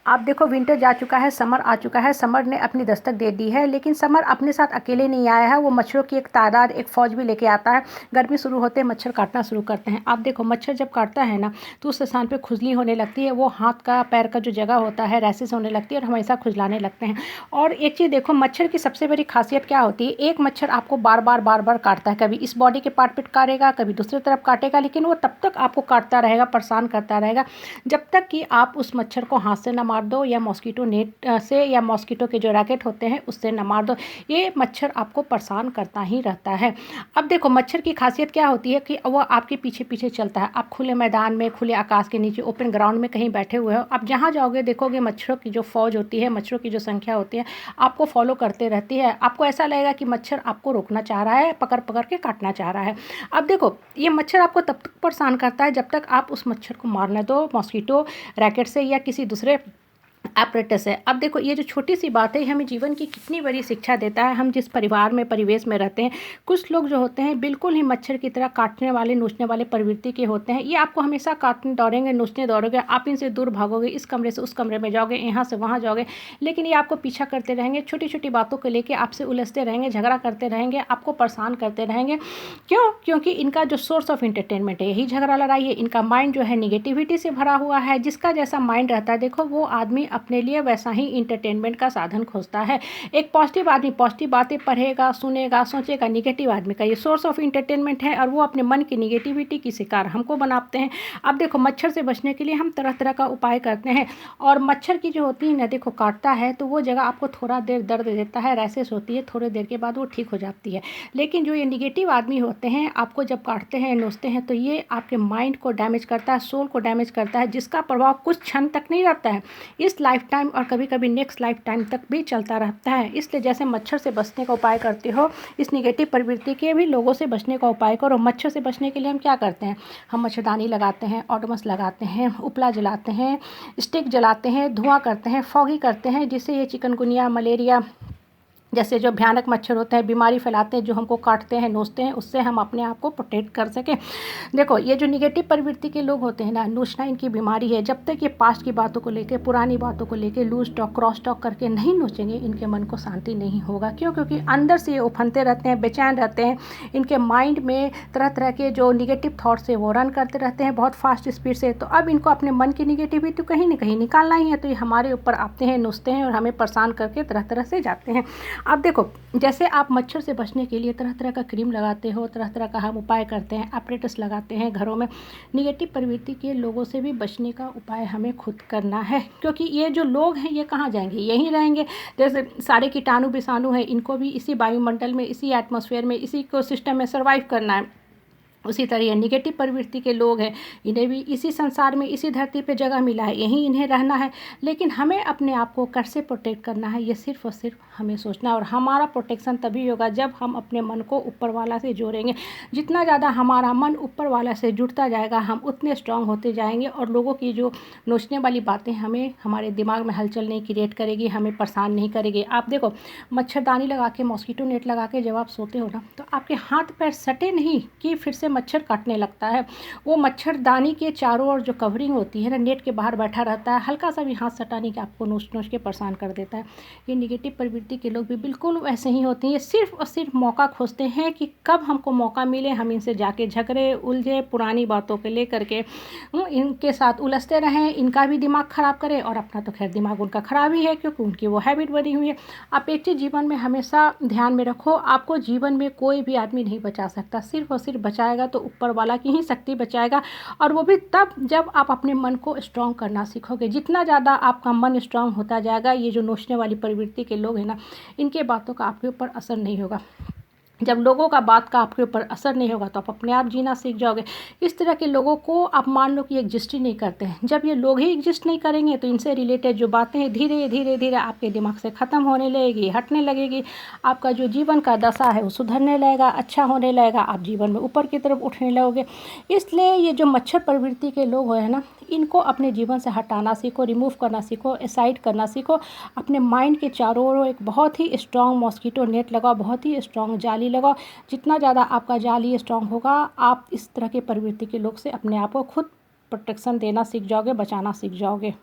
आप देखो विंटर जा चुका है, समर आ चुका है, समर ने अपनी दस्तक दे दी है, लेकिन समर अपने साथ अकेले नहीं आया है, वो मच्छरों की एक तादाद, एक फ़ौज भी लेके आता है। गर्मी शुरू होते हैं मच्छर काटना शुरू करते हैं। आप देखो मच्छर जब काटता है ना तो उस स्थान पे खुजली होने लगती है, वो हाथ का पैर का जो जगह होता है रैसेस होने लगती है और हमेशा खुजलाने लगते हैं। और एक चीज़ देखो, मच्छर की सबसे बड़ी खासियत क्या होती है, एक मच्छर आपको बार बार काटता है, कभी इस बॉडी के पार्ट पे काटेगा, कभी दूसरी तरफ काटेगा, लेकिन वो तब तक आपको काटता रहेगा, परेशान करता रहेगा जब तक कि आप उस मच्छर को हाथ से ना मार दो या मॉस्किटो नेट से या मॉस्किटो के जो रैकेट होते हैं उससे ना मार दो। ये मच्छर आपको परेशान करता ही रहता है। अब देखो मच्छर की खासियत क्या होती है कि वो आपके पीछे पीछे चलता है। आप खुले मैदान में, खुले आकाश के नीचे, ओपन ग्राउंड में कहीं बैठे हुए हो, आप जहाँ जाओगे देखोगे मच्छरों की जो फौज होती है, मच्छरों की जो संख्या होती है आपको फॉलो करते रहती है। आपको ऐसा लगेगा कि मच्छर आपको रोकना चाह रहा है, पकड़ पकड़ के काटना चाह रहा है। अब देखो ये मच्छर आपको तब तक परेशान करता है जब तक आप उस मच्छर को मारने दो मॉस्किटो रैकेट से या किसी दूसरे एपरेटस है। अब देखो ये जो छोटी सी बात है हमें जीवन की कितनी बड़ी शिक्षा देता है। हम जिस परिवार में, परिवेश में रहते हैं, कुछ लोग जो होते हैं बिल्कुल ही मच्छर की तरह काटने वाले, नोचने वाले प्रवृत्ति के होते हैं। ये आपको हमेशा काटने दौड़ेंगे, नोचने दौड़ोगे, आप इनसे दूर भागोगे, इस कमरे से उस कमरे में जाओगे, यहाँ से वहाँ जाओगे, लेकिन ये आपको पीछा करते रहेंगे, छोटी छोटी बातों को लेकर आपसे उलझते रहेंगे, झगड़ा करते रहेंगे, आपको परेशान करते रहेंगे। क्यों? क्योंकि इनका जो सोर्स ऑफ इंटरटेनमेंट है यही झगड़ा लड़ाई है। इनका माइंड जो है निगेटिविटी से भरा हुआ है। जिसका जैसा माइंड रहता है देखो वो आदमी अपने लिए वैसा ही इंटरटेनमेंट का साधन खोजता है। एक पॉजिटिव आदमी पॉजिटिव बातें पढ़ेगा, सुनेगा, सोचेगा। निगेटिव आदमी का ये सोर्स ऑफ इंटरटेनमेंट है और वो अपने मन की निगेटिविटी की शिकार हमको बनाते हैं। अब देखो मच्छर से बचने के लिए हम तरह तरह का उपाय करते हैं और मच्छर की जो होती है ना देखो काटता है तो वो जगह आपको थोड़ा देर दर्द देता है, रैसेस होती है, थोड़ी देर के बाद वो ठीक हो जाती है। लेकिन जो ये निगेटिव आदमी होते हैं आपको जब काटते हैं, नोचते हैं तो ये आपके माइंड को डैमेज करता है, सोल को डैमेज करता है, जिसका प्रभाव कुछ क्षण तक नहीं रहता है, इस लाइफ टाइम और कभी कभी नेक्स्ट लाइफ टाइम तक भी चलता रहता है। इसलिए जैसे मच्छर से बचने का उपाय करते हो, इस निगेटिव प्रवृत्ति के भी लोगों से बचने का उपाय करो। मच्छर से बचने के लिए हम क्या करते हैं, हम मच्छरदानी लगाते हैं, ऑडोमस लगाते हैं, उपला जलाते हैं, स्टिक जलाते हैं, धुआं करते हैं, फॉगी करते हैं, जिससे ये चिकनगुनिया, मलेरिया जैसे जो भयानक मच्छर होते हैं, बीमारी फैलाते हैं, जो हमको काटते हैं, नोचते हैं, उससे हम अपने आप को प्रोटेक्ट कर सकें। देखो ये जो निगेटिव प्रवृत्ति के लोग होते हैं ना, नोचना इनकी बीमारी है। जब तक ये पास्ट की बातों को लेके, पुरानी बातों को लेके लूज टॉक, क्रॉस टॉक करके नहीं नोचेंगे, इनके मन को शांति नहीं होगा। क्यों? क्योंकि अंदर से ये उफनते रहते हैं, बेचैन रहते हैं। इनके माइंड में तरह तरह के जो निगेटिव थाट्स है वो रन करते रहते हैं बहुत फास्ट स्पीड से। तो अब इनको अपने मन की निगेटिविटी कहीं ना कहीं निकालना ही है, तो ये हमारे ऊपर आते हैं, नोचते हैं और हमें परेशान करके तरह तरह से जाते हैं। अब देखो जैसे आप मच्छर से बचने के लिए तरह तरह का क्रीम लगाते हो, तरह तरह का हम उपाय करते हैं, एपरेटस लगाते हैं घरों में, निगेटिव प्रवृत्ति के लोगों से भी बचने का उपाय हमें खुद करना है। क्योंकि ये जो लोग हैं ये कहाँ जाएंगे, यहीं रहेंगे। जैसे सारे कीटाणु विषाणु हैं, इनको भी इसी वायुमंडल में, इसी एटमॉस्फेयर में, इसी इकोसिस्टम में सर्वाइव करना है। उसी तरह निगेटिव प्रवृत्ति के लोग हैं, इन्हें भी इसी संसार में, इसी धरती पे जगह मिला है, यहीं इन्हें रहना है। लेकिन हमें अपने आप को कैसे प्रोटेक्ट करना है ये सिर्फ और सिर्फ हमें सोचना है। और हमारा प्रोटेक्शन तभी होगा जब हम अपने मन को ऊपर वाला से जोड़ेंगे। जितना ज़्यादा हमारा मन ऊपर वाला से जुड़ता जाएगा हम उतने स्ट्रांग होते जाएंगे। और लोगों की जो नोचने वाली बातें हमें, हमारे दिमाग में हलचल नहीं क्रिएट करेगी, हमें परेशान नहीं करेगी। आप देखो मच्छरदानी लगा के, मॉस्किटो नेट लगा के जब आप सोते हो ना तो आपके हाथ पैर सटे नहीं कि फिर से मच्छर काटने लगता है। वो मच्छरदानी के चारों ओर जो कवरिंग होती है ना, नेट के बाहर बैठा रहता है, हल्का सा भी हाथ सटाने के आपको नोच नोच के परेशान कर देता है। ये निगेटिव प्रवृत्ति के लोग भी बिल्कुल वैसे ही होते हैं। ये सिर्फ और सिर्फ मौका खोजते हैं कि कब हमको मौका मिले हम इनसे जाके झगड़े, उलझे, पुरानी बातों के लेकर के इनके साथ उलझते रहें, इनका भी दिमाग ख़राब करें। और अपना तो खैर दिमाग उनका ख़राब ही है क्योंकि उनकी वो हैबिट बनी हुई है। आप एक चीज़ जीवन में हमेशा ध्यान में रखो, आपको जीवन में कोई भी आदमी नहीं बचा सकता, सिर्फ और सिर्फ बचाएगा तो ऊपर वाला की ही शक्ति बचाएगा। और वो भी तब जब आप अपने मन को स्ट्रांग करना सीखोगे। जितना ज़्यादा आपका मन स्ट्रांग होता जाएगा, ये जो नोचने वाली प्रवृत्ति के लोग हैं ना, इनके बातों का आपके ऊपर असर नहीं होगा। जब लोगों का बात का आपके ऊपर असर नहीं होगा तो आप अपने आप जीना सीख जाओगे। इस तरह के लोगों को आप मान लो कि एग्जिस्ट ही नहीं करते हैं। जब ये लोग ही एग्जिस्ट नहीं करेंगे तो इनसे रिलेटेड जो बातें हैं धीरे धीरे धीरे आपके दिमाग से ख़त्म होने लगेगी, हटने लगेगी। आपका जो जीवन का दशा है वो सुधरने लगेगा, अच्छा होने लगेगा, आप जीवन में ऊपर की तरफ उठने लगोगे। इसलिए ये जो मच्छर प्रवृत्ति के लोग हैं ना, इनको अपने जीवन से हटाना सीखो, रिमूव करना सीखो, एसाइड करना सीखो। अपने माइंड के चारों ओर एक बहुत ही स्ट्रॉन्ग मॉस्किटो नेट लगाओ, बहुत ही स्ट्रॉन्ग जाली लगाओ। जितना ज़्यादा आपका जाली स्ट्रॉन्ग होगा, आप इस तरह के प्रवृत्ति के लोग से अपने आप को खुद प्रोटेक्शन देना सीख जाओगे, बचाना सीख जाओगे।